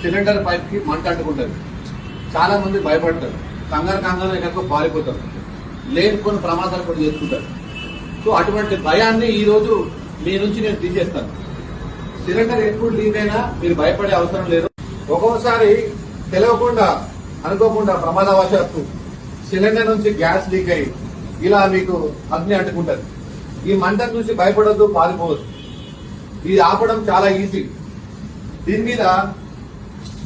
Cylinder pipe కి మంట అంటుకుంటారు. చాలా మంది భయపడతారు, కంగారు ఎక్కడికో పారిపోతారు, లేని కొన్ని ప్రమాదాలు కూడా చేసుకుంటారు. సో అటువంటి భయాన్ని ఈ రోజు మీ నుంచి నేను తీసేస్తాను. సిలిండర్ ఎప్పుడు లీక్ అయినా మీరు భయపడే అవసరం లేదు. ఒక్కోసారి తెలియకుండా అనుకోకుండా ప్రమాదవశాత్తు సిలిండర్ నుంచి గ్యాస్ లీక్ అయ్యి ఇలా మీకు అగ్ని అంటుకుంటది. ఈ మంట చూసి భయపడద్దు, పారిపోవద్దు. ఇది ఆపడం చాలా ఈజీ. దీని మీద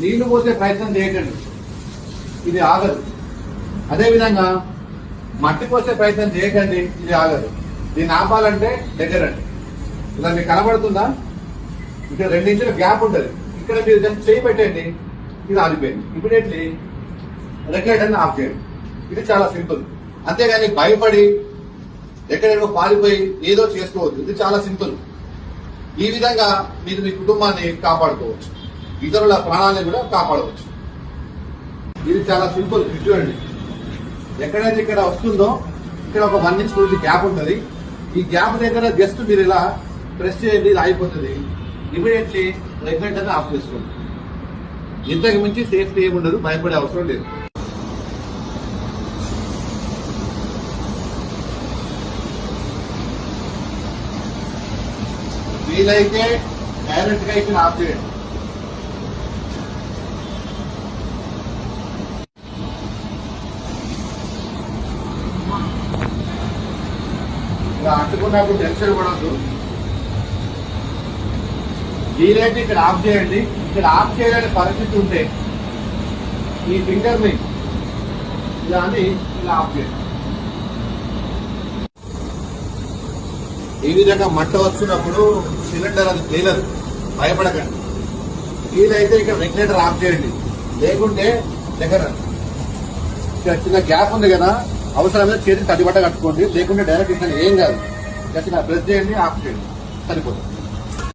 నీళ్లు పోసే ప్రయత్నం చేయకండి, ఇది ఆగదు. అదేవిధంగా మట్టి పోసే ప్రయత్నం చేయకండి, ఇది ఆగదు. దీన్ని ఆపాలంటే దగ్గరండి. ఇలా మీకు కనబడుతుందా? ఇక్కడ 2 ఇంచుల గ్యాప్ ఉంటుంది. ఇక్కడ మీరు జస్ట్ చేయి పెట్టండి, ఇది ఆగిపోయింది. ఇమీడియట్లీ రెగ్యులేటర్ ఆఫ్ చేయండి. ఇది చాలా సింపుల్. అంతేగాని భయపడి ఎక్కడెక్కడో పారిపోయి ఏదో చేసుకోవద్దు. ఇది చాలా సింపుల్. ఈ విధంగా మీరు మీ కుటుంబాన్ని కాపాడుకోవచ్చు, ఇతరుల ప్రాణాలను కూడా కాపాడవచ్చు. ఇది చాలా సింపుల్. చూడండి, ఎక్కడైతే ఇక్కడ వస్తుందో ఇక్కడ ఒక 1 ఇంచ్ పూర్తి గ్యాప్ ఉంటుంది. ఈ గ్యాప్ దగ్గర జస్ట్ మీరు ఇలా ప్రెస్ చేయండి, ఇది అయిపోతుంది. ఇమీడియట్లీ రెగ్యులేటర్ ఆఫ్ చేసుకోండి. ఇంతకు మించి సేఫ్టీ ఏముండదు, భయపడే అవసరం లేదు. వీలైతే డైరెక్ట్ గా ఇక్కడ ఆఫ్ చేయండి. ఇలా అంటుకున్నప్పుడు టెన్షన్ పడద్దు. వీలైతే ఇక్కడ ఆఫ్ చేయండి. ఇక్కడ ఆఫ్ చేయలేని పరిస్థితి ఉంటే ఈ ఫింగర్ ని ఇలా అని ఇలా ఆఫ్ చేయండి. ఈ విధంగా మంట వస్తున్నప్పుడు సిలిండర్ అది తేలదు, భయపడకండి. వీలైతే ఇక్కడ రెగ్యులేటర్ ఆఫ్ చేయండి, లేకుంటే దగ్గర ఇక్కడ చిన్న గ్యాప్ ఉంది కదా, అవసరమైన చేతికి తడిబట్ట కట్టుకోండి, లేకుంటే డైరెక్ట్ ఇక్కడ ఏం కాదు. జస్ట్ ప్రెస్ చేయండి, ఆఫ్ చేయండి, సరిపోతుంది.